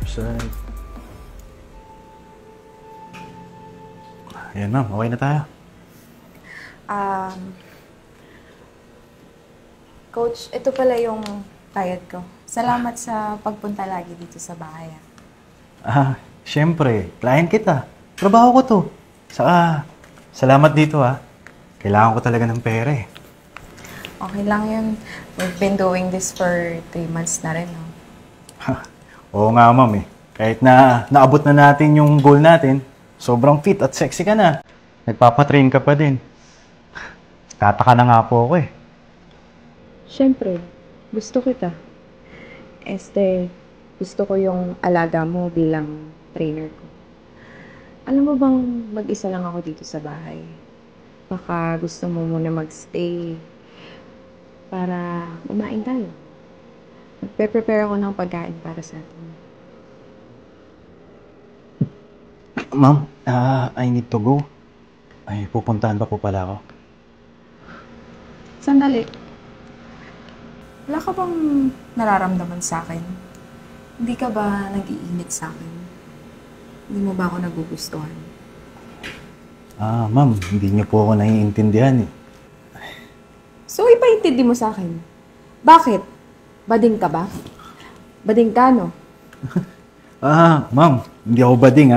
side. Ayan ma'am, okay na tayo. Coach, ito pala yung bayad ko. Salamat sa pagpunta lagi dito sa bahay. Siyempre, client kita. Trabaho ko to. Saka, salamat dito Kailangan ko talaga ng pera eh. Okay lang yun. We've been doing this for 3 months na rin. Oo nga ma'am eh. Kahit na naabot na natin yung goal natin, sobrang fit at sexy ka na. Nagpapatrain ka pa din. Tataka na nga po ako eh. Siyempre, gusto kita. Gusto ko yung alaga mo bilang trainer ko. Alam mo bang mag-isa lang ako dito sa bahay? Baka gusto mo muna magstay para kumain tayo. Magpe-prepare ako ng pagkain para sa atin. Ma'am, I need to go. Ay, pupuntahan pa po pala ako. Sandali. Wala ka bang nararamdaman sa akin? Hindi ka ba nag-iinit sa akin? Hindi mo ba ako nagugustuhan? Ma'am, hindi niyo po ako naiintindihan eh. So, ipaintindi mo sa akin. Bakit? Bading ka ba? Bading ka, no? Ma'am, hindi ako bading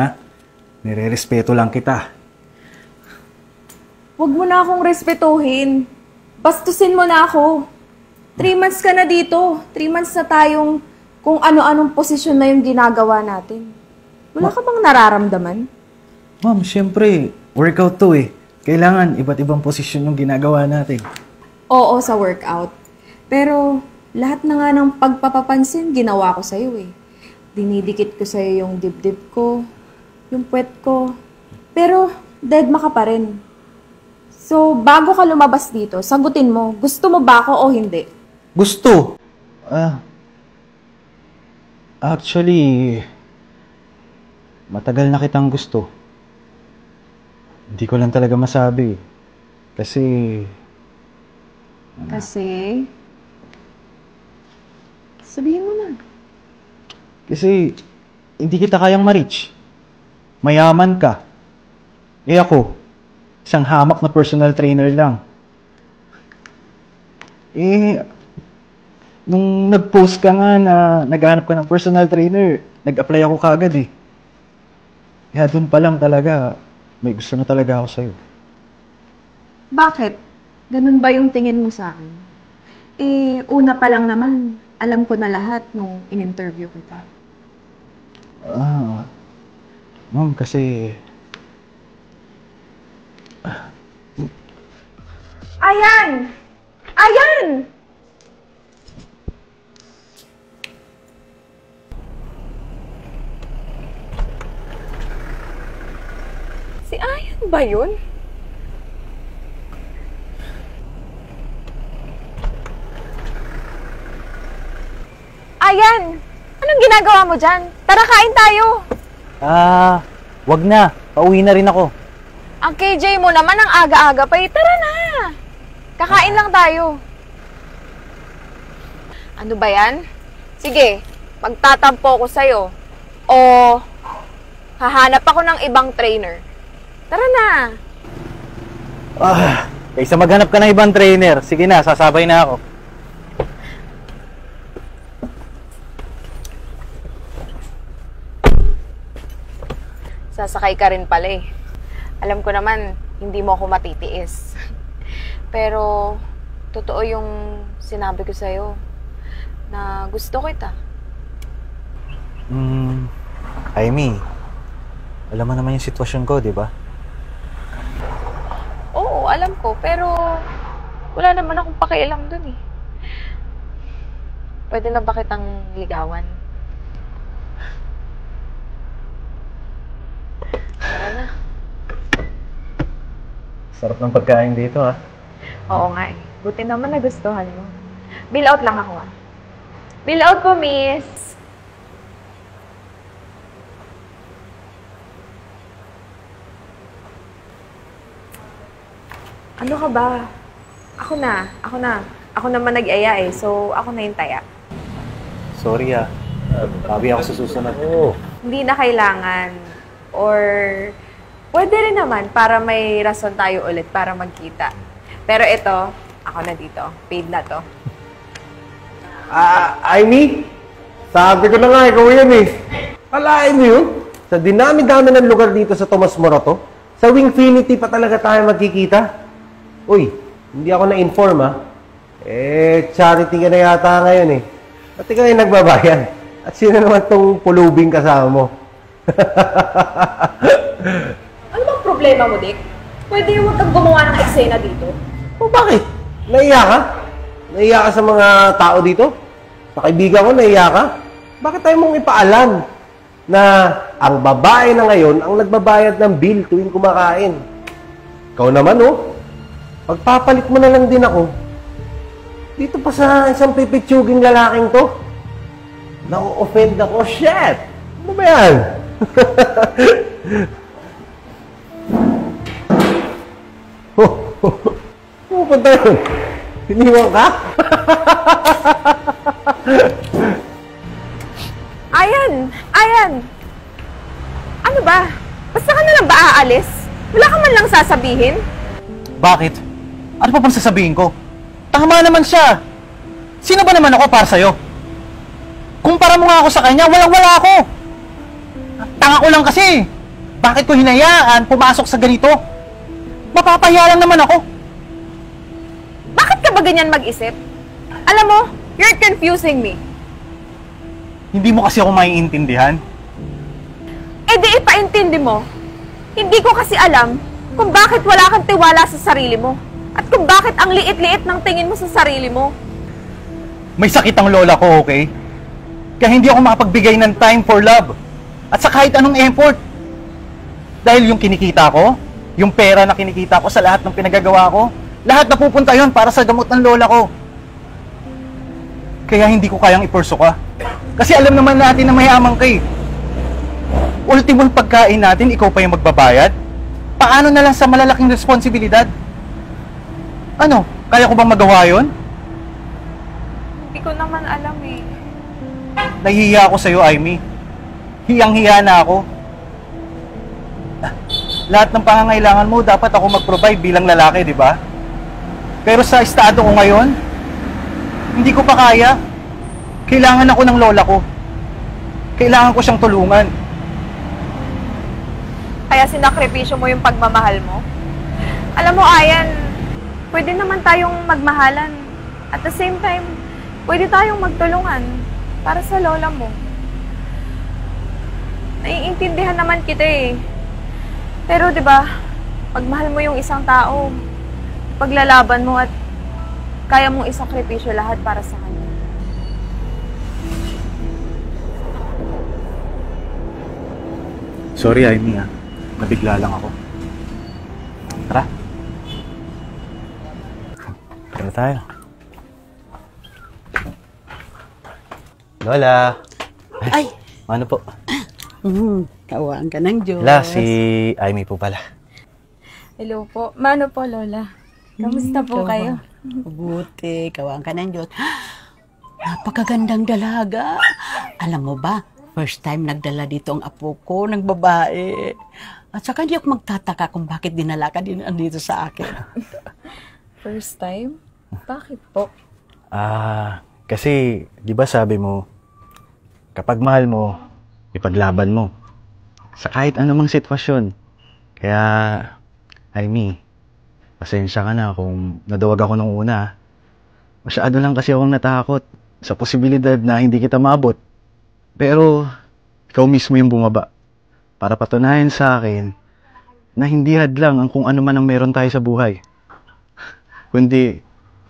Nire-respeto lang kita. Huwag mo na akong respetuhin. Bastusin mo na ako. 3 months ka na dito. 3 months na tayong kung ano-anong posisyon na yung ginagawa natin. Wala ka bang nararamdaman? Ma'am, syempre, workout to eh. Kailangan iba't ibang posisyon yung ginagawa natin. Oo, sa workout. Pero lahat na nga ng pagpapapansin, ginawa ko sa'yo eh. Dinidikit ko sa'yo yung dibdib ko, yung puwet ko. Pero deadma ka pa rin. So, bago ka lumabas dito, sagutin mo, gusto mo ba ako o hindi? Gusto? Actually, matagal na kitang gusto. Hindi ko lang talaga masabi. Kasi... Sabihin mo na. Kasi, hindi kita kayang ma-reach. Mayaman ka. Eh ako, isang hamak na personal trainer lang. Nung nag-post ka nga na naghanap ka ng personal trainer, nag-apply ako kaagad eh. Kaya dun pa lang talaga, may gusto na talaga ako sa'yo. Bakit? Ganun ba yung tingin mo sa akin? Una pa lang naman, alam ko na lahat nung in-interview kita. Ma'am, kasi... Ayan! Ayan! Si Ayan ba yun? Ayan! Anong ginagawa mo dyan? Tara, kain tayo! Wag na. Pauwi na rin ako. Ang KJ mo naman ang aga-aga pa. Tara na! Kakain lang tayo. Ano ba yan? Sige, magtatampo ko sa'yo. O hahanap ako ng ibang trainer. Tara na! Kaysa maghanap ka ng ibang trainer, sige na, sasabay na ako. Sasakay ka rin pala eh. Alam ko naman, hindi mo ako matitiis. Pero, totoo yung sinabi ko sa'yo na gusto kita. Amy, alam mo naman yung sitwasyon ko, di ba? Oo, alam ko. Pero, wala naman akong pakialam dun eh. Pwede na ba kitang ligawan? Tara na. Sarap ng pagkain dito, Oo nga eh. Buti naman nagustuhan mo. Bill out lang ako Bill out po, miss. Ano ka ba? Ako na. Ako naman nag-aya eh. So, ako na yung taya. Sorry Bawi ako sa susunod. Oo. Hindi na kailangan. Or pwede rin naman para may rason tayo ulit para magkita. Pero ito, ako na dito. Paid na to. Amy, sabi ko na nga, ikaw yan eh. Alain mo yun? Sa dinami-dami ng lugar dito sa Tomas Morato, sa Wingfinity pa talaga tayo magkikita. Uy, hindi ako na-inform ha. Charity ka na yata ngayon eh. Ba't ikaw yung nagbabayan? At sino naman tong pulubing kasama mo? Ano bang problema mo, Dick? Pwede huwag kang gumawa ng eksena dito. O bakit? Naiya ka? Naiya ka sa mga tao dito? Sa kaibigan ko, naiya ka? Bakit tayo mong ipaalam na ang babae na ngayon ang nagbabayad ng bill tuwing kumakain? Ikaw naman, oh. Pagpapalit mo na lang din ako. Dito pa sa isang pipitsuging lalaking to. Na-offend ako. Shit! Ano ba yan? Pupunta yun. Iniwan ka? Ayan! Ano ba? Basta ka na lang ba aalis? Wala ka man lang sasabihin? Bakit? Ano pa bang sasabihin ko? Tama naman siya. Sino ba naman ako para sa'yo? Kumpara mo nga ako sa kanya, walang-wala ako. Tanga ko lang kasi. Bakit ko hinayaan pumasok sa ganito? Mapapahiya lang naman ako. Bakit ka ba ganyan mag-isip? Alam mo, you're confusing me. Hindi mo kasi ako maiintindihan. Eh di ipaintindi mo. Hindi ko kasi alam kung bakit wala kang tiwala sa sarili mo. At kung bakit ang liit-liit ng tingin mo sa sarili mo. May sakit ang lola ko, okay? Kaya hindi ako makapagbigay ng time for love. At sa kahit anong effort. Dahil yung kinikita ko, yung pera na kinikita ko sa lahat ng pinagagawa ko, lahat napupunta yon para sa gamot ng lola ko. Kaya hindi ko kayang ipurso ka. Kasi alam naman natin na mayaman ka eh. Ultimong pagkain natin, ikaw pa yung magbabayad? Paano na lang sa malalaking responsibilidad? Ano? Kaya ko bang magawa yon? Hindi ko naman alam eh. Nahihiya ako sa'yo, Amy. Hiyang-hiya na ako. Lahat ng pangangailangan mo, dapat ako mag-provide bilang lalaki, di ba? Pero sa estado ko ngayon, hindi ko pa kaya. Kailangan ako ng lola ko. Kailangan ko siyang tulungan. Kaya sinakripisyo mo yung pagmamahal mo? Alam mo, Ayan, pwede naman tayong magmahalan. At the same time, pwede tayong magtulungan para sa lola mo. Naiintindihan naman kita eh. Pero 'di ba, pagmahal mo yung isang tao, paglalaban mo at kaya mong isakripisyo lahat para sa kanya. Sorry, Amy, ah. Nabigla lang ako. Tara. Tara tayo. Lola. Ay! Ano po? Kawaan ka ng Diyos. La, si Amy po pala. Hello po. Mano po, Lola? Kamusta po kayo? Mabuti, kawaan ka ng Diyos. Napakagandang dalaga. Alam mo ba, first time nagdala dito ang apo ko ng babae. At saka hindi ako magtataka kung bakit dinala ka din dito sa akin. First time? Bakit po? Kasi, di ba sabi mo, kapag mahal mo, ipaglaban mo. Sa kahit anumang sitwasyon. Kaya, Amy, pasensya ka na kung naduwag ako nung una. Masyado lang kasi akong natakot sa posibilidad na hindi kita maabot. Pero, ikaw mismo yung bumaba. Para patunayan sa akin na hindi hadlang ang kung ano man ang meron tayo sa buhay. Kundi,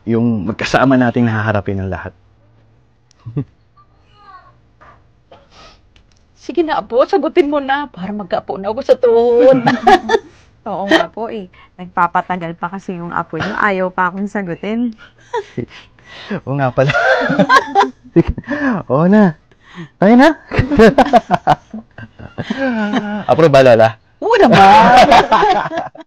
yung magkasama nating nahaharapin ang lahat. Sige na, apo, sagutin mo na para magkaapo na ako sa tuhod. Oo nga po eh. Nagpapatagal pa kasi yung apo niyo. Ayaw pa akong sagutin. Oo nga pala. Oo na. Tayo na. Approve ba, Lola? Oo naman.